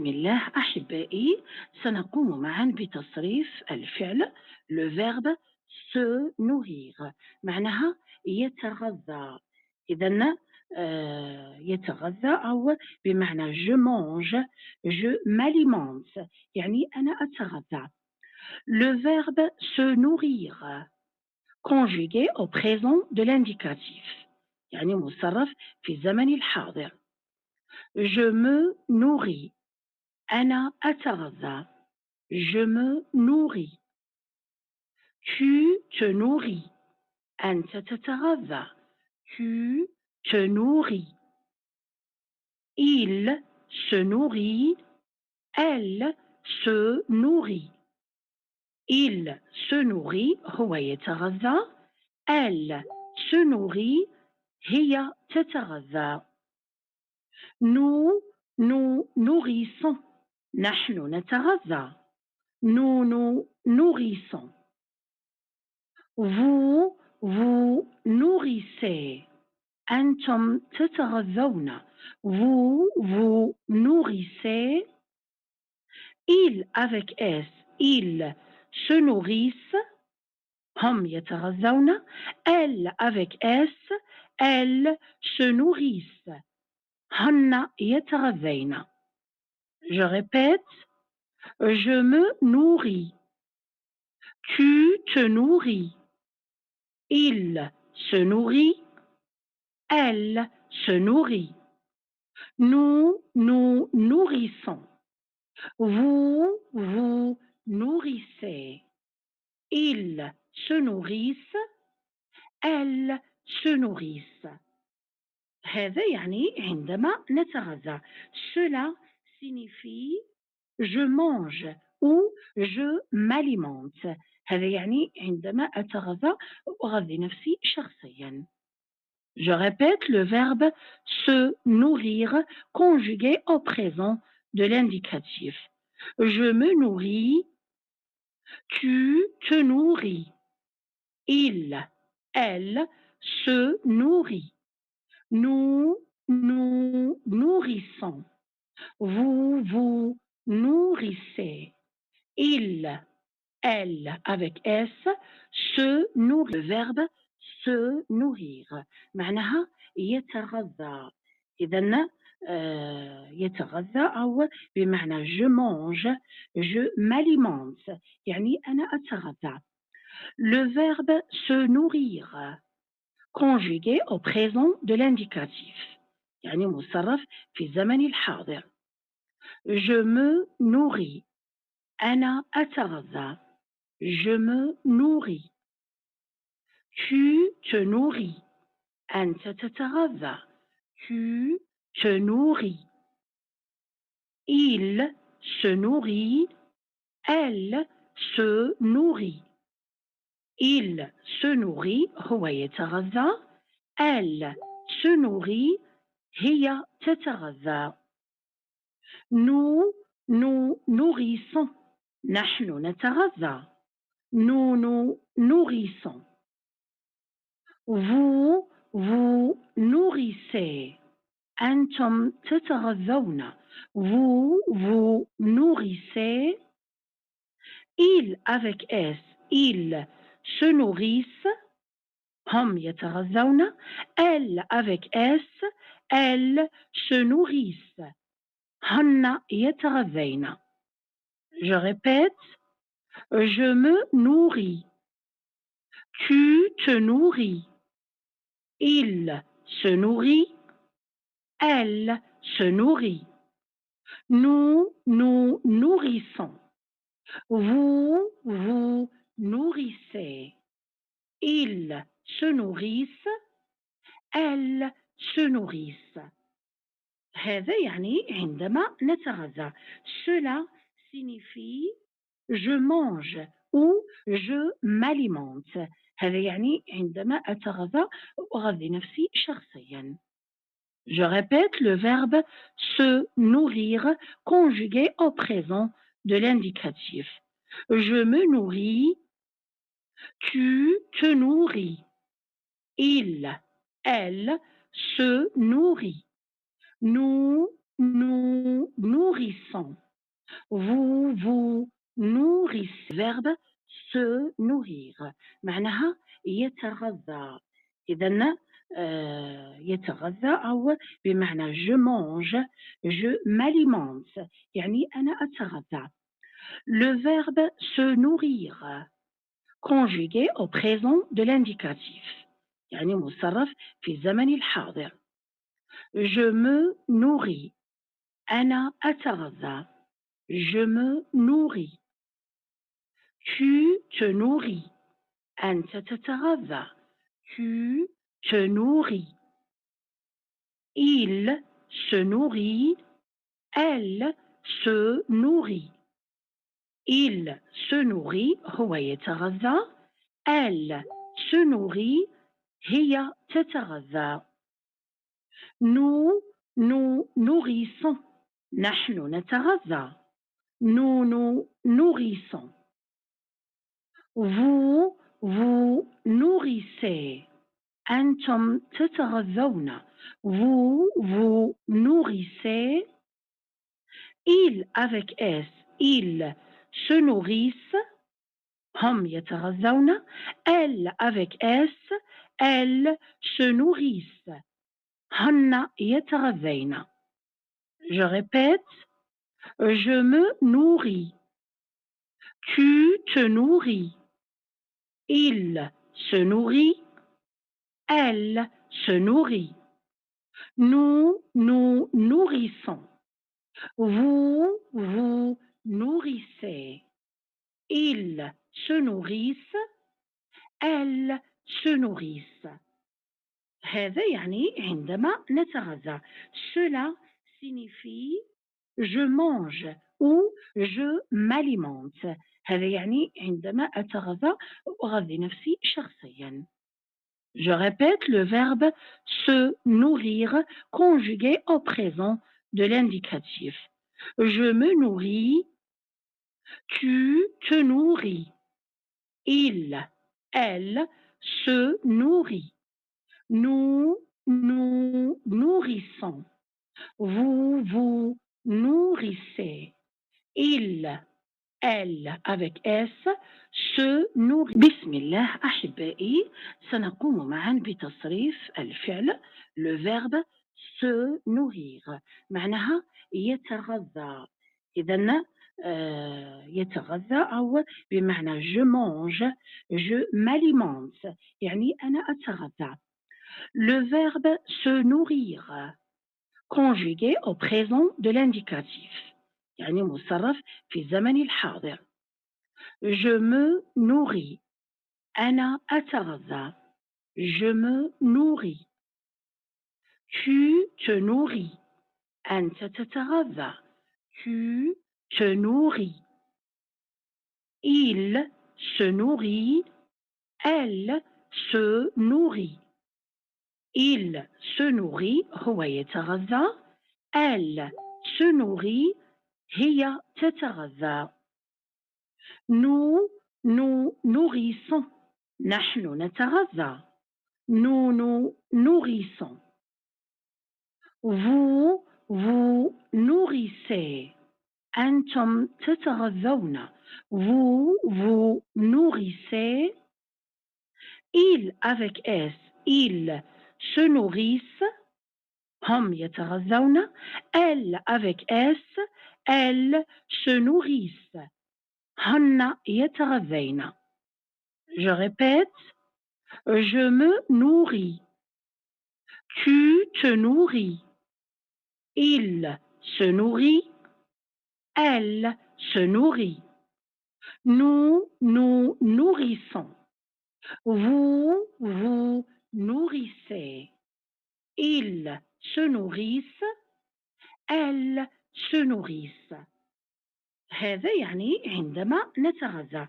الله أحبائي، سنقوم معا بتصريف الفعل le verbe se nourrir معناها يتغذى. إذا يتغذى أو بمعنى je mange, je m'alimente يعني أنا أتغذى. Le verbe se nourrir conjugué au présent de l'indicatif يعني مصرف في الزمن الحاضر. Je me nourris أنا أتغذى. Je me nourris. Tu te nourris. أنت تتغذى. Tu te nourris. Il se nourrit. Elle se nourrit. Il se nourrit هو يتغذى. Elle se nourrit هي تتغذى. Nous nous nourrissons. نحن نتغذى. Nous nous nourrissons. Vous vous nourrissez. أنتم تتغذون. Vous vous nourrissez. Ils avec S. Ils se nourrissent. هم يتغذون. Elles avec S. Elles se nourrissent. هن يتغذين. Je répète. Je me nourris. Tu te nourris. Il se nourrit. Elle se nourrit. Nous nous nourrissons. Vous vous nourrissez. Ils se nourrissent. Elles se nourrissent. هذا يعني عندما نتغذى. Cela signifie je mange ou je m'alimente. هذا يعني عندما أتغذى وأغذي نفسي شخصيا. Je répète le verbe se nourrir conjugué au présent de l'indicatif. Je me nourris. Tu te nourris. Il, elle se nourrit. Nous nous nourrissons. Vous vous nourrissez. Il, elle avec S se nourrit. Le verbe se nourrir معناها يتغذى. إذا يتغذى أو بمعنى je mange, je m'alimente يعني أنا أتغذى. Le verbe se nourrir conjugué au présent de l'indicatif يعني مصرف في الزمن الحاضر. Je me nourris. أنا أتغذى. Je me nourris. Tu te nourris. أنت تتغذى. Tu te nourris. Il se nourrit. Elle se nourrit. Il se nourrit هو يتغذى. Elle se nourrit هي تتغذى. Nous nous nourrissons. نحن نتغذى. Nous nous nourrissons. Vous vous nourrissez. أنتم تتغذون. Vous vous nourrissez. Ils avec S. Ils se nourrissent. هم يتغذون. Elles avec S. Elles se nourrissent. هن يتغذين. Je répète. Je me nourris. Tu te nourris. Il se nourrit. Elle se nourrit. Nous nous nourrissons. Vous vous nourrissez. Ils se nourrissent. Elles se nourrissent. هذا يعني عندما نتغذى. Cela signifie je mange ou je m'alimente. هذا يعني عندما أتغذى وأغذي نفسي شخصيا. Je répète le verbe se nourrir conjugué au présent de l'indicatif. Je me nourris. Tu te nourris. Il, elle se nourrit. Nous nous nourrissons. Vous nourrissez. Verbe se nourrir. معناها يتغذى. إذن يتغذى أو بمعنى je mange, je m'alimente. يعني أنا أتغذى. Le verbe se nourrir conjugué au présent de l'indicatif. يعني مصرف في الزمن الحاضر. Je me nourris. أنا أتغذى. Je me nourris. Tu te nourris. أنت تتغذى. Tu te nourris. Il se nourrit. Elle se nourrit. Il se nourrit. هو يتغذى. Elle se nourrit. هي تتغذى. Nous nourrissons. نحن نتغذى. Nous nourrissons. Vous nourrissez. أنتم تتغذون. Vous nourrissez. Ils avec S. Ils se nourrissent. هم يتغذون. Elles avec S. Elles se nourrissent. هن يتغذين. Je répète. Je me nourris. Tu te nourris. Il se nourrit. Elle se nourrit. Nous nourrissons. Vous nourrissez. Ils se nourrissent. Elles se nourrissent. هذا يعني عندما نتغذى. Cela signifie je mange ou je m'alimente. هذا يعني عندما أتغذى وأغذي نفسي شخصيا. Je répète le verbe se nourrir conjugué au présent de l'indicatif. Je me nourris. Tu te nourris. Il, elle se nourrit. Nous nourrissons. Vous nourrissez. Il, elle avec S se nourrit. بسم الله أحبائي سنقوم معا بتصريف الفعل le verbe se nourrir معناها يتغذى. إذن يتغذى أو بمعنى je mange, je m'alimente يعني أنا أتغذى. Le verbe se nourrir conjugué au présent de l'indicatif يعني مصرف في الزمن الحاضر. Je me nourris. أنا أتغذى. Je me nourris. Tu te nourris. أنت تتغذى. Tu te nourris. Il se nourrit. Elle se nourrit. Il se nourrit. هو يتغذى. Elle se nourrit. هي تتغذى. Nous nourrissons. نحن نتغذى. Nous nourrissons. Vous nourrissez. أنتم تتغذون. Vous nourrissez. Ils avec S. Ils se nourrissent. هم يتغذون. Elles avec S. Elles se nourrissent. هن يتغذين. Je répète. Je me nourris. Tu te nourris. Il se nourrit. Elle se nourrit. Nous nourrissons. Vous nourrissez. Ils se nourrissent. Elles se nourrissent. هذا يعني عندما نتغذى.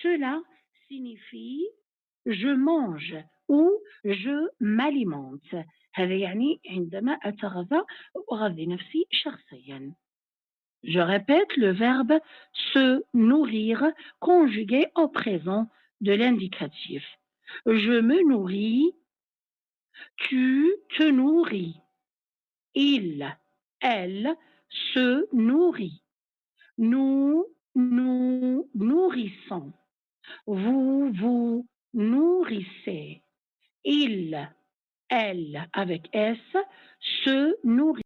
Cela signifie je mange ou je m'alimente. هذا يعني عندما أتغذى وأغذي نفسي شخصيا. Je répète le verbe se nourrir conjugué au présent de l'indicatif. Je me nourris. Tu te nourris. Il, Elle se nourrit. Nous nous nourrissons. Vous vous nourrissez. Il, elle avec S se nourrit.